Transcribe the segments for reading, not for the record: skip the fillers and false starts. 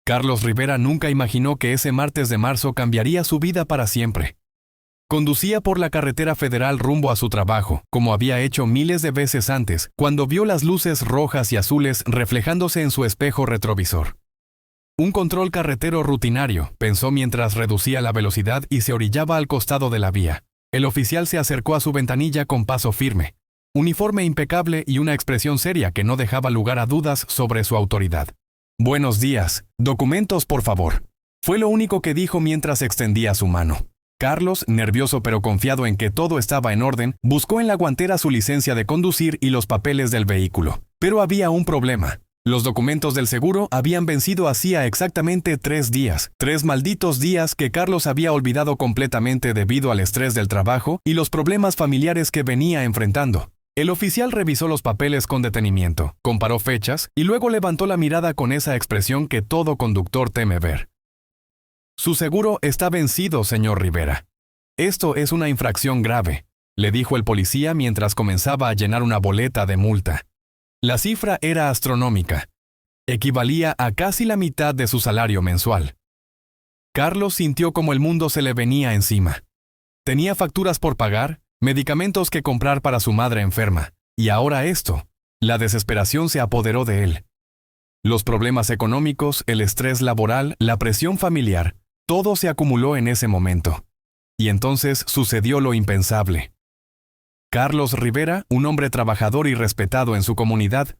Carlos Rivera nunca imaginó que ese martes de marzo cambiaría su vida para siempre. Conducía por la carretera federal rumbo a su trabajo, como había hecho miles de veces antes, cuando vio las luces rojas y azules reflejándose en su espejo retrovisor. Un control carretero rutinario, pensó mientras reducía la velocidad y se orillaba al costado de la vía. El oficial se acercó a su ventanilla con paso firme, uniforme impecable y una expresión seria que no dejaba lugar a dudas sobre su autoridad. «Buenos días. Documentos, por favor», fue lo único que dijo mientras extendía su mano. Carlos, nervioso pero confiado en que todo estaba en orden, buscó en la guantera su licencia de conducir y los papeles del vehículo. Pero había un problema. Los documentos del seguro habían vencido hacía exactamente 3 días. 3 malditos días que Carlos había olvidado completamente debido al estrés del trabajo y los problemas familiares que venía enfrentando. El oficial revisó los papeles con detenimiento, comparó fechas y luego levantó la mirada con esa expresión que todo conductor teme ver. «Su seguro está vencido, señor Rivera. Esto es una infracción grave», le dijo el policía mientras comenzaba a llenar una boleta de multa. La cifra era astronómica. Equivalía a casi la mitad de su salario mensual. Carlos sintió como el mundo se le venía encima. Tenía facturas por pagar, medicamentos que comprar para su madre enferma, y ahora esto. La desesperación se apoderó de él. Los problemas económicos, el estrés laboral, la presión familiar, todo se acumuló en ese momento. Y entonces sucedió lo impensable. Carlos Rivera, un hombre trabajador y respetado en su comunidad,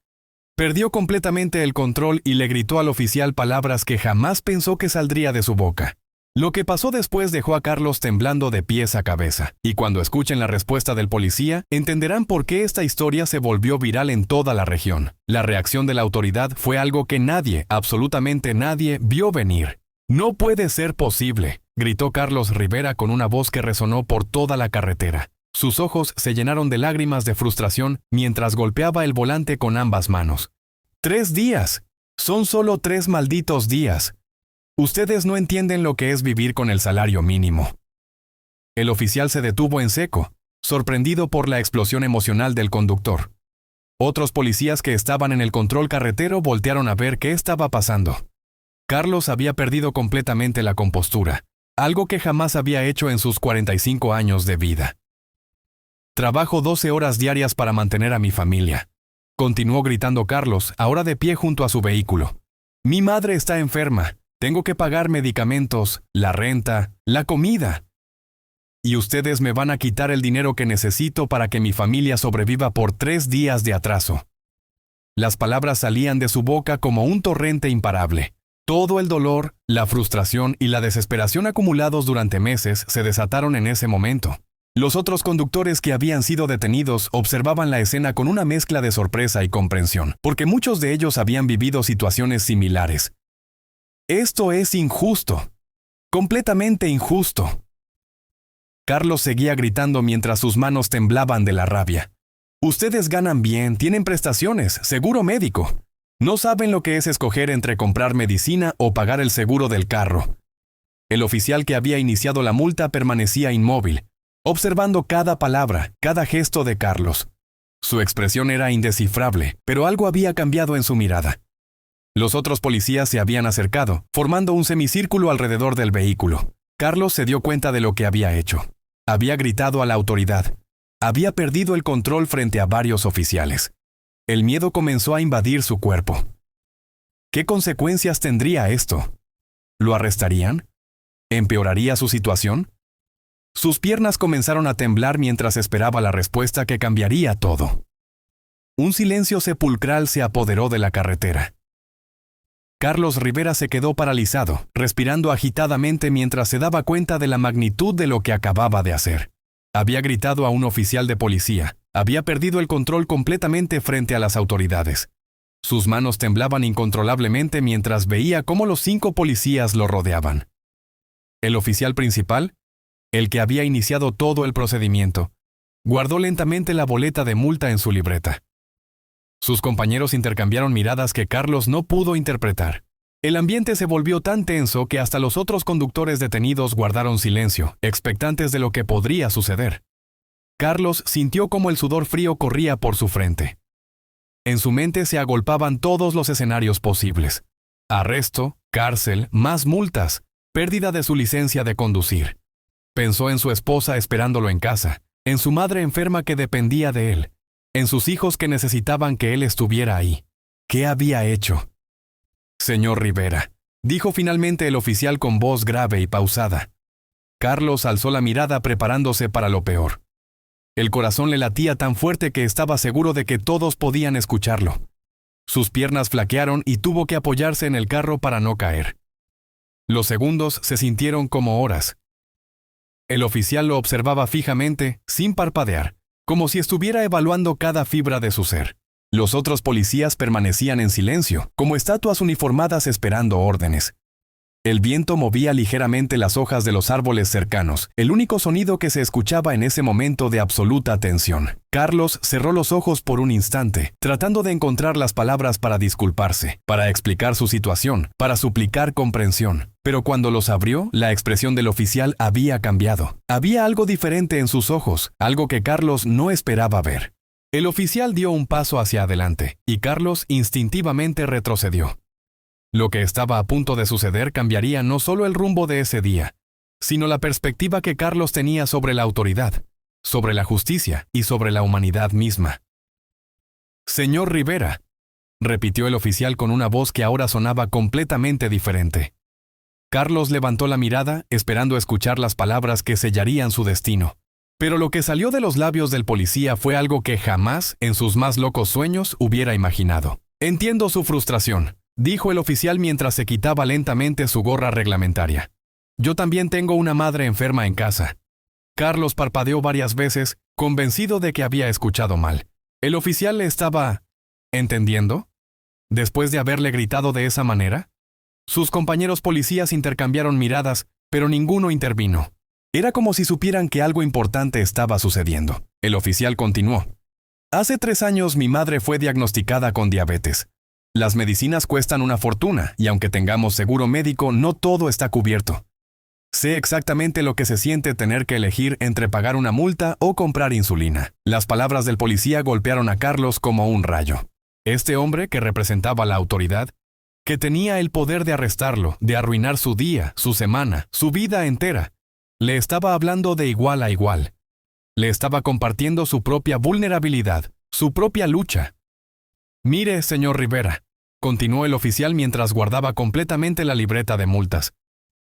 perdió completamente el control y le gritó al oficial palabras que jamás pensó que saldría de su boca. Lo que pasó después dejó a Carlos temblando de pies a cabeza, y cuando escuchen la respuesta del policía, entenderán por qué esta historia se volvió viral en toda la región. La reacción de la autoridad fue algo que nadie, absolutamente nadie, vio venir. «No puede ser posible», gritó Carlos Rivera con una voz que resonó por toda la carretera. Sus ojos se llenaron de lágrimas de frustración mientras golpeaba el volante con ambas manos. «3 días. Son solo 3 malditos días. Ustedes no entienden lo que es vivir con el salario mínimo». El oficial se detuvo en seco, sorprendido por la explosión emocional del conductor. Otros policías que estaban en el control carretero voltearon a ver qué estaba pasando. Carlos había perdido completamente la compostura, algo que jamás había hecho en sus 45 años de vida. «Trabajo 12 horas diarias para mantener a mi familia», continuó gritando Carlos, ahora de pie junto a su vehículo. «Mi madre está enferma. Tengo que pagar medicamentos, la renta, la comida. Y ustedes me van a quitar el dinero que necesito para que mi familia sobreviva por 3 días de atraso». Las palabras salían de su boca como un torrente imparable. Todo el dolor, la frustración y la desesperación acumulados durante meses se desataron en ese momento. Los otros conductores que habían sido detenidos observaban la escena con una mezcla de sorpresa y comprensión, porque muchos de ellos habían vivido situaciones similares. «Esto es injusto. Completamente injusto». Carlos seguía gritando mientras sus manos temblaban de la rabia. «Ustedes ganan bien, tienen prestaciones, seguro médico. No saben lo que es escoger entre comprar medicina o pagar el seguro del carro». El oficial que había iniciado la multa permanecía inmóvil, observando cada palabra, cada gesto de Carlos. Su expresión era indescifrable, pero algo había cambiado en su mirada. Los otros policías se habían acercado, formando un semicírculo alrededor del vehículo. Carlos se dio cuenta de lo que había hecho. Había gritado a la autoridad. Había perdido el control frente a varios oficiales. El miedo comenzó a invadir su cuerpo. ¿Qué consecuencias tendría esto? ¿Lo arrestarían? ¿Empeoraría su situación? Sus piernas comenzaron a temblar mientras esperaba la respuesta que cambiaría todo. Un silencio sepulcral se apoderó de la carretera. Carlos Rivera se quedó paralizado, respirando agitadamente mientras se daba cuenta de la magnitud de lo que acababa de hacer. Había gritado a un oficial de policía. Había perdido el control completamente frente a las autoridades. Sus manos temblaban incontrolablemente mientras veía cómo los 5 policías lo rodeaban. El oficial principal, el que había iniciado todo el procedimiento, guardó lentamente la boleta de multa en su libreta. Sus compañeros intercambiaron miradas que Carlos no pudo interpretar. El ambiente se volvió tan tenso que hasta los otros conductores detenidos guardaron silencio, expectantes de lo que podría suceder. Carlos sintió como el sudor frío corría por su frente. En su mente se agolpaban todos los escenarios posibles. Arresto, Cárcel, más multas, pérdida de su licencia de conducir. Pensó en su esposa esperándolo en casa, en su madre enferma que dependía de él, en sus hijos que necesitaban que él estuviera ahí. ¿Qué había hecho? Señor Rivera, dijo finalmente el oficial con voz grave y pausada. Carlos alzó la mirada preparándose para lo peor. El corazón le latía tan fuerte que estaba seguro de que todos podían escucharlo. Sus piernas flaquearon y tuvo que apoyarse en el carro para no caer. Los segundos se sintieron como horas. El oficial lo observaba fijamente, sin parpadear, como si estuviera evaluando cada fibra de su ser. Los otros policías permanecían en silencio, como estatuas uniformadas esperando órdenes. El viento movía ligeramente las hojas de los árboles cercanos, el único sonido que se escuchaba en ese momento de absoluta tensión. Carlos cerró los ojos por un instante, tratando de encontrar las palabras para disculparse, para explicar su situación, para suplicar comprensión. Pero cuando los abrió, la expresión del oficial había cambiado. Había algo diferente en sus ojos, algo que Carlos no esperaba ver. El oficial dio un paso hacia adelante, y Carlos instintivamente retrocedió. Lo que estaba a punto de suceder cambiaría no solo el rumbo de ese día, sino la perspectiva que Carlos tenía sobre la autoridad, sobre la justicia y sobre la humanidad misma. Señor Rivera, repitió el oficial con una voz que ahora sonaba completamente diferente. Carlos levantó la mirada, esperando escuchar las palabras que sellarían su destino. Pero lo que salió de los labios del policía fue algo que jamás, en sus más locos sueños, hubiera imaginado. Entiendo su frustración, dijo el oficial mientras se quitaba lentamente su gorra reglamentaria. Yo también tengo una madre enferma en casa. Carlos parpadeó varias veces, convencido de que había escuchado mal. ¿El oficial le estaba entendiendo? ¿Después de haberle gritado de esa manera? Sus compañeros policías intercambiaron miradas, pero ninguno intervino. Era como si supieran que algo importante estaba sucediendo. El oficial continuó. Hace 3 años mi madre fue diagnosticada con diabetes. Las medicinas cuestan una fortuna, y aunque tengamos seguro médico, no todo está cubierto. Sé exactamente lo que se siente tener que elegir entre pagar una multa o comprar insulina. Las palabras del policía golpearon a Carlos como un rayo. Este hombre que representaba la autoridad, que tenía el poder de arrestarlo, de arruinar su día, su semana, su vida entera, le estaba hablando de igual a igual. Le estaba compartiendo su propia vulnerabilidad, su propia lucha. Mire, señor Rivera, continuó el oficial mientras guardaba completamente la libreta de multas.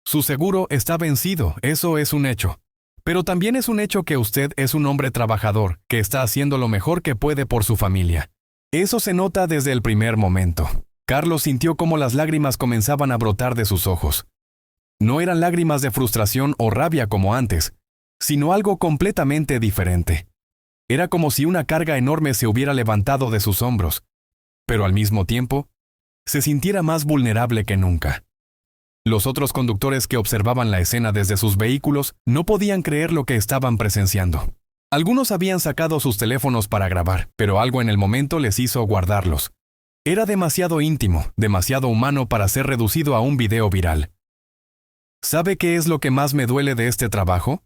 Su seguro está vencido, eso es un hecho. Pero también es un hecho que usted es un hombre trabajador, que está haciendo lo mejor que puede por su familia. Eso se nota desde el primer momento. Carlos sintió cómo las lágrimas comenzaban a brotar de sus ojos. No eran lágrimas de frustración o rabia como antes, sino algo completamente diferente. Era como si una carga enorme se hubiera levantado de sus hombros, pero al mismo tiempo, se sintiera más vulnerable que nunca. Los otros conductores que observaban la escena desde sus vehículos no podían creer lo que estaban presenciando. Algunos habían sacado sus teléfonos para grabar, pero algo en el momento les hizo guardarlos. Era demasiado íntimo, demasiado humano para ser reducido a un video viral. ¿Sabe qué es lo que más me duele de este trabajo?,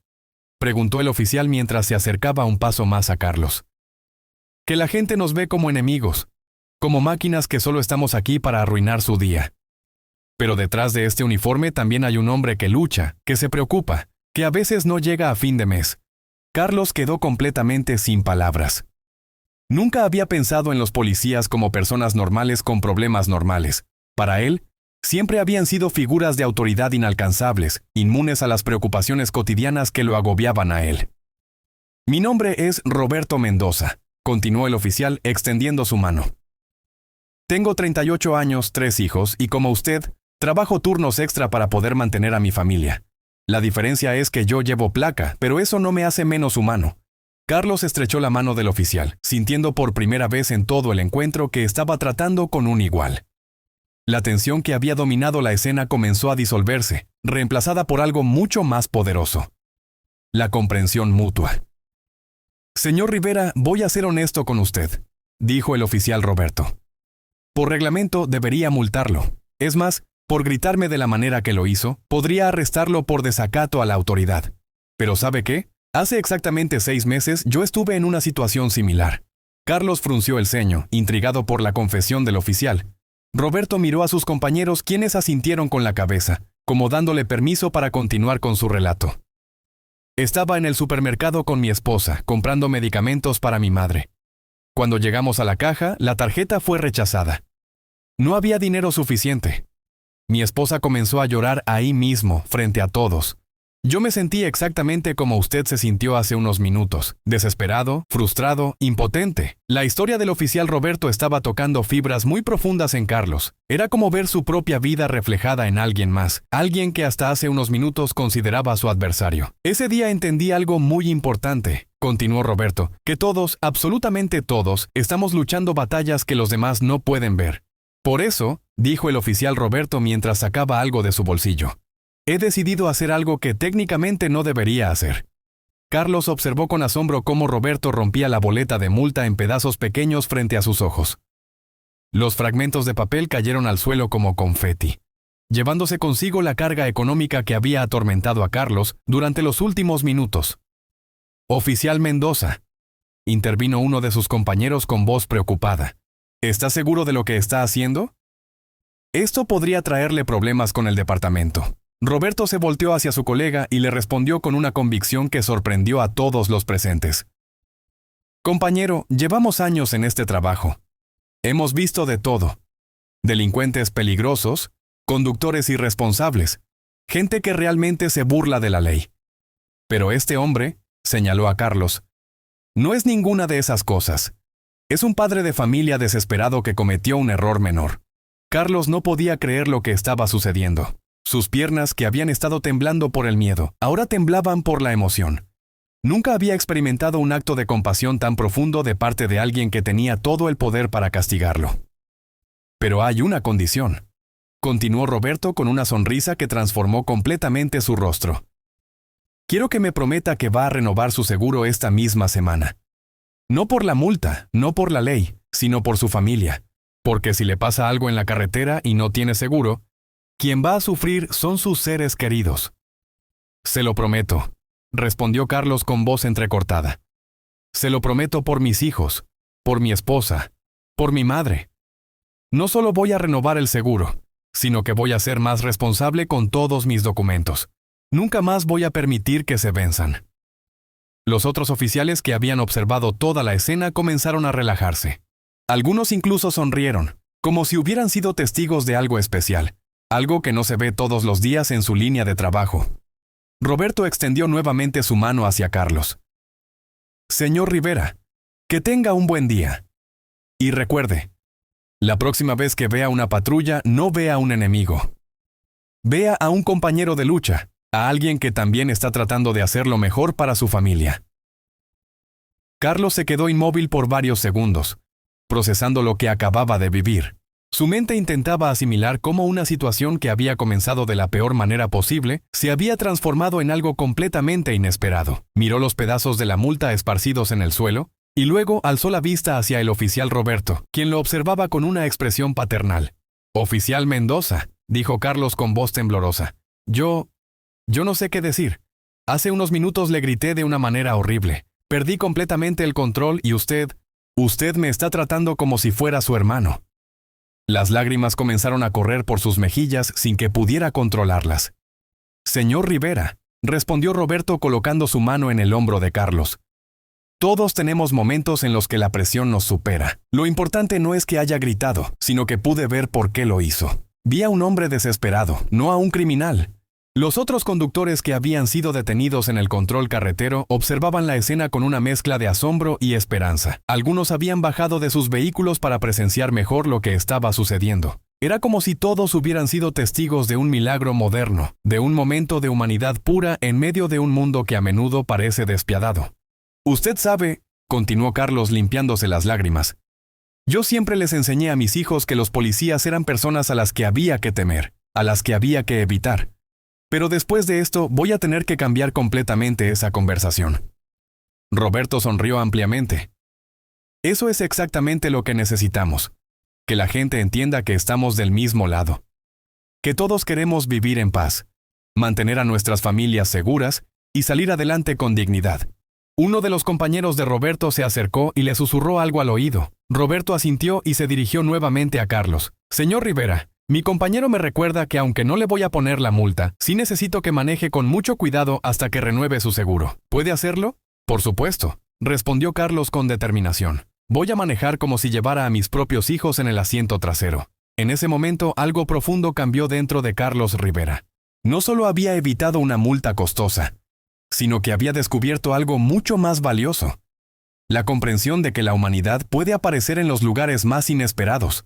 preguntó el oficial mientras se acercaba un paso más a Carlos. Que la gente nos ve como enemigos, como máquinas que solo estamos aquí para arruinar su día. Pero detrás de este uniforme también hay un hombre que lucha, que se preocupa, que a veces no llega a fin de mes. Carlos quedó completamente sin palabras. Nunca había pensado en los policías como personas normales con problemas normales. Para él, siempre habían sido figuras de autoridad inalcanzables, inmunes a las preocupaciones cotidianas que lo agobiaban a él. Mi nombre es Roberto Mendoza, continuó el oficial extendiendo su mano. Tengo 38 años, 3 hijos y como usted, trabajo turnos extra para poder mantener a mi familia. La diferencia es que yo llevo placa, pero eso no me hace menos humano. Carlos estrechó la mano del oficial, sintiendo por primera vez en todo el encuentro que estaba tratando con un igual. La tensión que había dominado la escena comenzó a disolverse, reemplazada por algo mucho más poderoso. La comprensión mutua. Señor Rivera, voy a ser honesto con usted, dijo el oficial Roberto. Por reglamento debería multarlo. Es más, por gritarme de la manera que lo hizo, podría arrestarlo por desacato a la autoridad. Pero ¿sabe qué? Hace exactamente 6 meses yo estuve en una situación similar. Carlos frunció el ceño, intrigado por la confesión del oficial. Roberto miró a sus compañeros, quienes asintieron con la cabeza, como dándole permiso para continuar con su relato. Estaba en el supermercado con mi esposa, comprando medicamentos para mi madre. Cuando llegamos a la caja, la tarjeta fue rechazada. No había dinero suficiente. Mi esposa comenzó a llorar ahí mismo, frente a todos. Yo me sentí exactamente como usted se sintió hace unos minutos, desesperado, frustrado, impotente. La historia del oficial Roberto estaba tocando fibras muy profundas en Carlos. Era como ver su propia vida reflejada en alguien más, alguien que hasta hace unos minutos consideraba a su adversario. Ese día entendí algo muy importante, continuó Roberto, que todos, absolutamente todos, estamos luchando batallas que los demás no pueden ver. Por eso, dijo el oficial Roberto mientras sacaba algo de su bolsillo, he decidido hacer algo que técnicamente no debería hacer. Carlos observó con asombro cómo Roberto rompía la boleta de multa en pedazos pequeños frente a sus ojos. Los fragmentos de papel cayeron al suelo como confeti, llevándose consigo la carga económica que había atormentado a Carlos durante los últimos minutos. Oficial Mendoza, intervino uno de sus compañeros con voz preocupada. ¿Está seguro de lo que está haciendo? Esto podría traerle problemas con el departamento. Roberto se volteó hacia su colega y le respondió con una convicción que sorprendió a todos los presentes. Compañero, llevamos años en este trabajo. Hemos visto de todo. Delincuentes peligrosos, conductores irresponsables, gente que realmente se burla de la ley. Pero este hombre, señaló a Carlos, no es ninguna de esas cosas. Es un padre de familia desesperado que cometió un error menor. Carlos no podía creer lo que estaba sucediendo. Sus piernas, que habían estado temblando por el miedo, ahora temblaban por la emoción. Nunca había experimentado un acto de compasión tan profundo de parte de alguien que tenía todo el poder para castigarlo. Pero hay una condición, continuó Roberto con una sonrisa que transformó completamente su rostro. Quiero que me prometa que va a renovar su seguro esta misma semana. No por la multa, no por la ley, sino por su familia. Porque si le pasa algo en la carretera y no tiene seguro, quien va a sufrir son sus seres queridos. Se lo prometo, respondió Carlos con voz entrecortada. Se lo prometo por mis hijos, por mi esposa, por mi madre. No solo voy a renovar el seguro, sino que voy a ser más responsable con todos mis documentos. Nunca más voy a permitir que se venzan. Los otros oficiales que habían observado toda la escena comenzaron a relajarse. Algunos incluso sonrieron, como si hubieran sido testigos de algo especial. Algo que no se ve todos los días en su línea de trabajo. Roberto extendió nuevamente su mano hacia Carlos. Señor Rivera, que tenga un buen día. Y recuerde, la próxima vez que vea una patrulla, no vea a un enemigo. Vea a un compañero de lucha, a alguien que también está tratando de hacer lo mejor para su familia. Carlos se quedó inmóvil por varios segundos, procesando lo que acababa de vivir. Su mente intentaba asimilar cómo una situación que había comenzado de la peor manera posible se había transformado en algo completamente inesperado. Miró los pedazos de la multa esparcidos en el suelo y luego alzó la vista hacia el oficial Roberto, quien lo observaba con una expresión paternal. «Oficial Mendoza», dijo Carlos con voz temblorosa. Yo no sé qué decir. Hace unos minutos le grité de una manera horrible. Perdí completamente el control y usted me está tratando como si fuera su hermano». Las lágrimas comenzaron a correr por sus mejillas sin que pudiera controlarlas. «Señor Rivera», respondió Roberto colocando su mano en el hombro de Carlos. «Todos tenemos momentos en los que la presión nos supera. Lo importante no es que haya gritado, sino que pude ver por qué lo hizo. Vi a un hombre desesperado, no a un criminal». Los otros conductores que habían sido detenidos en el control carretero observaban la escena con una mezcla de asombro y esperanza. Algunos habían bajado de sus vehículos para presenciar mejor lo que estaba sucediendo. Era como si todos hubieran sido testigos de un milagro moderno, de un momento de humanidad pura en medio de un mundo que a menudo parece despiadado. «Usted sabe», continuó Carlos limpiándose las lágrimas, «yo siempre les enseñé a mis hijos que los policías eran personas a las que había que temer, a las que había que evitar. Pero después de esto voy a tener que cambiar completamente esa conversación». Roberto sonrió ampliamente. «Eso es exactamente lo que necesitamos. Que la gente entienda que estamos del mismo lado. Que todos queremos vivir en paz, mantener a nuestras familias seguras y salir adelante con dignidad. Uno de los compañeros de Roberto se acercó y le susurró algo al oído. Roberto asintió y se dirigió nuevamente a Carlos. Señor Rivera, mi compañero me recuerda que aunque no le voy a poner la multa, sí necesito que maneje con mucho cuidado hasta que renueve su seguro. ¿Puede hacerlo? Por supuesto, respondió Carlos con determinación. Voy a manejar como si llevara a mis propios hijos en el asiento trasero. En ese momento, algo profundo cambió dentro de Carlos Rivera. No solo había evitado una multa costosa, sino que había descubierto algo mucho más valioso. La comprensión de que la humanidad puede aparecer en los lugares más inesperados.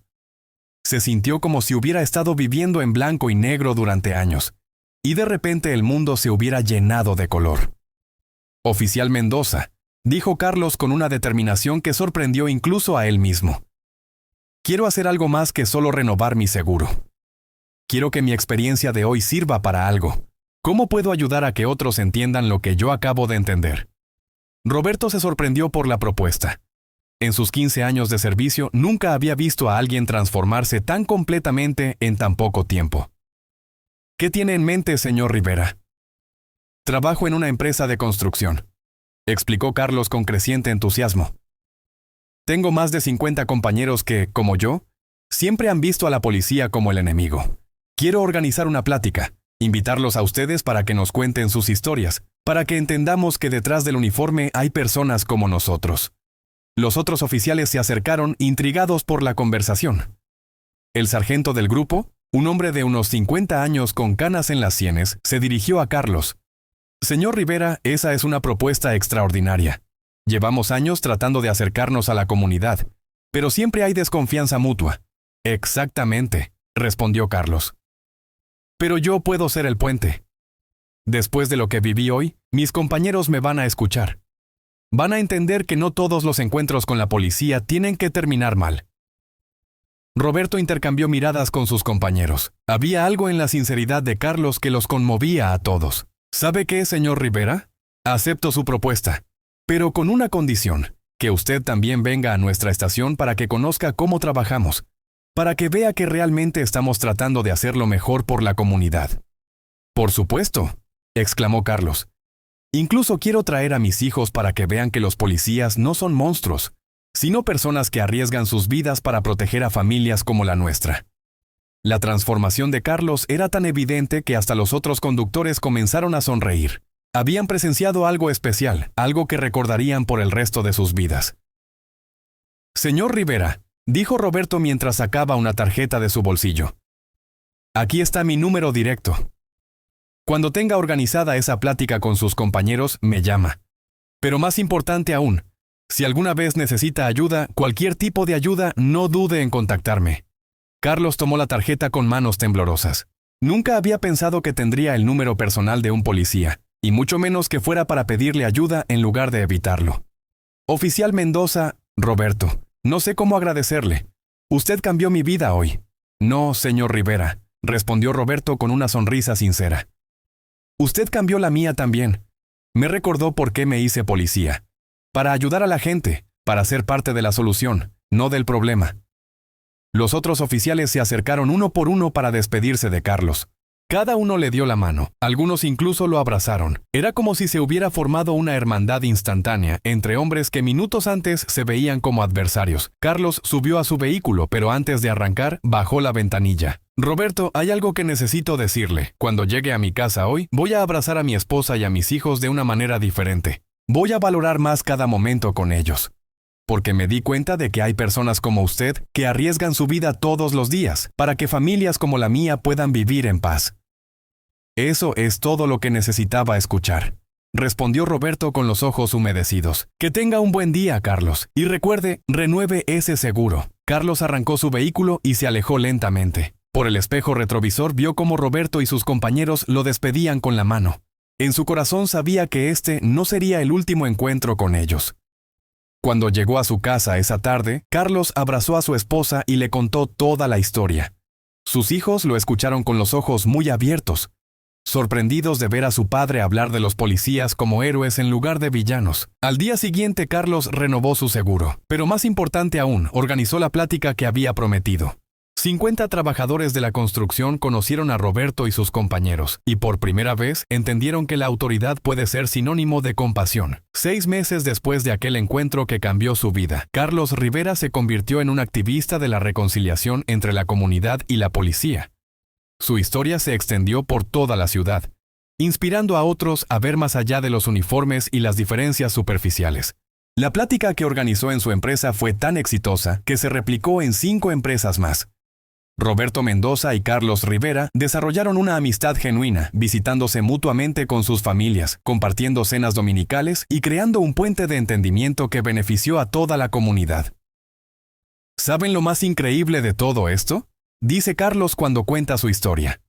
Se sintió como si hubiera estado viviendo en blanco y negro durante años, y de repente el mundo se hubiera llenado de color. Oficial Mendoza, dijo Carlos con una determinación que sorprendió incluso a él mismo. Quiero hacer algo más que solo renovar mi seguro. Quiero que mi experiencia de hoy sirva para algo. ¿Cómo puedo ayudar a que otros entiendan lo que yo acabo de entender? Roberto se sorprendió por la propuesta. En sus 15 años de servicio nunca había visto a alguien transformarse tan completamente en tan poco tiempo. ¿Qué tiene en mente, señor Rivera? Trabajo en una empresa de construcción, explicó Carlos con creciente entusiasmo. Tengo más de 50 compañeros que, como yo, siempre han visto a la policía como el enemigo. Quiero organizar una plática, invitarlos a ustedes para que nos cuenten sus historias, para que entendamos que detrás del uniforme hay personas como nosotros. Los otros oficiales se acercaron, intrigados por la conversación. El sargento del grupo, un hombre de unos 50 años con canas en las sienes, se dirigió a Carlos. Señor Rivera, esa es una propuesta extraordinaria. Llevamos años tratando de acercarnos a la comunidad, pero siempre hay desconfianza mutua. Exactamente, respondió Carlos. Pero yo puedo ser el puente. Después de lo que viví hoy, mis compañeros me van a escuchar. Van a entender que no todos los encuentros con la policía tienen que terminar mal. Roberto intercambió miradas con sus compañeros. Había algo en la sinceridad de Carlos que los conmovía a todos. ¿Sabe qué, señor Rivera? Acepto su propuesta, pero con una condición, que usted también venga a nuestra estación para que conozca cómo trabajamos, para que vea que realmente estamos tratando de hacer lo mejor por la comunidad. Por supuesto, exclamó Carlos. Incluso quiero traer a mis hijos para que vean que los policías no son monstruos, sino personas que arriesgan sus vidas para proteger a familias como la nuestra. La transformación de Carlos era tan evidente que hasta los otros conductores comenzaron a sonreír. Habían presenciado algo especial, algo que recordarían por el resto de sus vidas. Señor Rivera, dijo Roberto mientras sacaba una tarjeta de su bolsillo. Aquí está mi número directo. Cuando tenga organizada esa plática con sus compañeros, me llama. Pero más importante aún, si alguna vez necesita ayuda, cualquier tipo de ayuda, no dude en contactarme. Carlos tomó la tarjeta con manos temblorosas. Nunca había pensado que tendría el número personal de un policía, y mucho menos que fuera para pedirle ayuda en lugar de evitarlo. Oficial Mendoza, Roberto, no sé cómo agradecerle. Usted cambió mi vida hoy. No, señor Rivera, respondió Roberto con una sonrisa sincera. Usted cambió la mía también. Me recordó por qué me hice policía. Para ayudar a la gente, para ser parte de la solución, no del problema. Los otros oficiales se acercaron uno por uno para despedirse de Carlos. Cada uno le dio la mano, algunos incluso lo abrazaron. Era como si se hubiera formado una hermandad instantánea entre hombres que minutos antes se veían como adversarios. Carlos subió a su vehículo, pero antes de arrancar, bajó la ventanilla. Roberto, hay algo que necesito decirle. Cuando llegue a mi casa hoy, voy a abrazar a mi esposa y a mis hijos de una manera diferente. Voy a valorar más cada momento con ellos. Porque me di cuenta de que hay personas como usted que arriesgan su vida todos los días para que familias como la mía puedan vivir en paz. Eso es todo lo que necesitaba escuchar, respondió Roberto con los ojos humedecidos. Que tenga un buen día, Carlos, y recuerde, renueve ese seguro. Carlos arrancó su vehículo y se alejó lentamente. Por el espejo retrovisor vio cómo Roberto y sus compañeros lo despedían con la mano. En su corazón sabía que este no sería el último encuentro con ellos. Cuando llegó a su casa esa tarde, Carlos abrazó a su esposa y le contó toda la historia. Sus hijos lo escucharon con los ojos muy abiertos, sorprendidos de ver a su padre hablar de los policías como héroes en lugar de villanos. Al día siguiente, Carlos renovó su seguro, pero más importante aún, organizó la plática que había prometido. 50 trabajadores de la construcción conocieron a Roberto y sus compañeros, y por primera vez entendieron que la autoridad puede ser sinónimo de compasión. 6 meses después de aquel encuentro que cambió su vida, Carlos Rivera se convirtió en un activista de la reconciliación entre la comunidad y la policía. Su historia se extendió por toda la ciudad, inspirando a otros a ver más allá de los uniformes y las diferencias superficiales. La plática que organizó en su empresa fue tan exitosa que se replicó en 5 empresas más. Roberto Mendoza y Carlos Rivera desarrollaron una amistad genuina, visitándose mutuamente con sus familias, compartiendo cenas dominicales y creando un puente de entendimiento que benefició a toda la comunidad. ¿Saben lo más increíble de todo esto? Dice Carlos cuando cuenta su historia.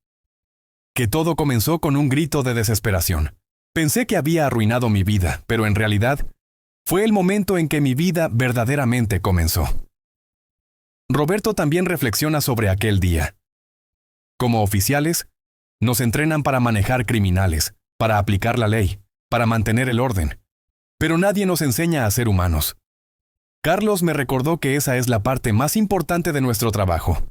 Que todo comenzó con un grito de desesperación. Pensé que había arruinado mi vida, pero en realidad fue el momento en que mi vida verdaderamente comenzó. Roberto también reflexiona sobre aquel día. Como oficiales, nos entrenan para manejar criminales, para aplicar la ley, para mantener el orden. Pero nadie nos enseña a ser humanos. Carlos me recordó que esa es la parte más importante de nuestro trabajo.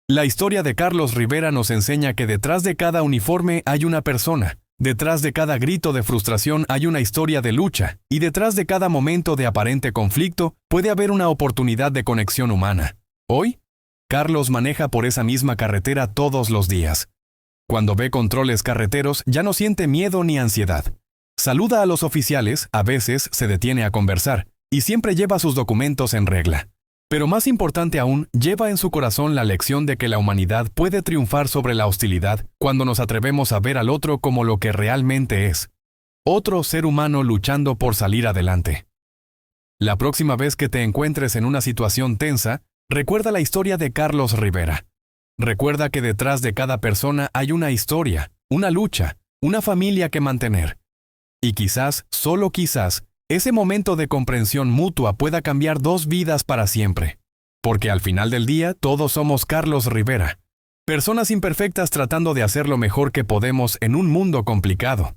La historia de Carlos Rivera nos enseña que detrás de cada uniforme hay una persona, detrás de cada grito de frustración hay una historia de lucha, y detrás de cada momento de aparente conflicto puede haber una oportunidad de conexión humana. Hoy, Carlos maneja por esa misma carretera todos los días. Cuando ve controles carreteros, ya no siente miedo ni ansiedad. Saluda a los oficiales, a veces se detiene a conversar, y siempre lleva sus documentos en regla. Pero más importante aún, lleva en su corazón la lección de que la humanidad puede triunfar sobre la hostilidad cuando nos atrevemos a ver al otro como lo que realmente es. Otro ser humano luchando por salir adelante. La próxima vez que te encuentres en una situación tensa, recuerda la historia de Carlos Rivera. Recuerda que detrás de cada persona hay una historia, una lucha, una familia que mantener. Y quizás, solo quizás, ese momento de comprensión mutua pueda cambiar 2 vidas para siempre. Porque al final del día, todos somos Carlos Rivera. Personas imperfectas tratando de hacer lo mejor que podemos en un mundo complicado.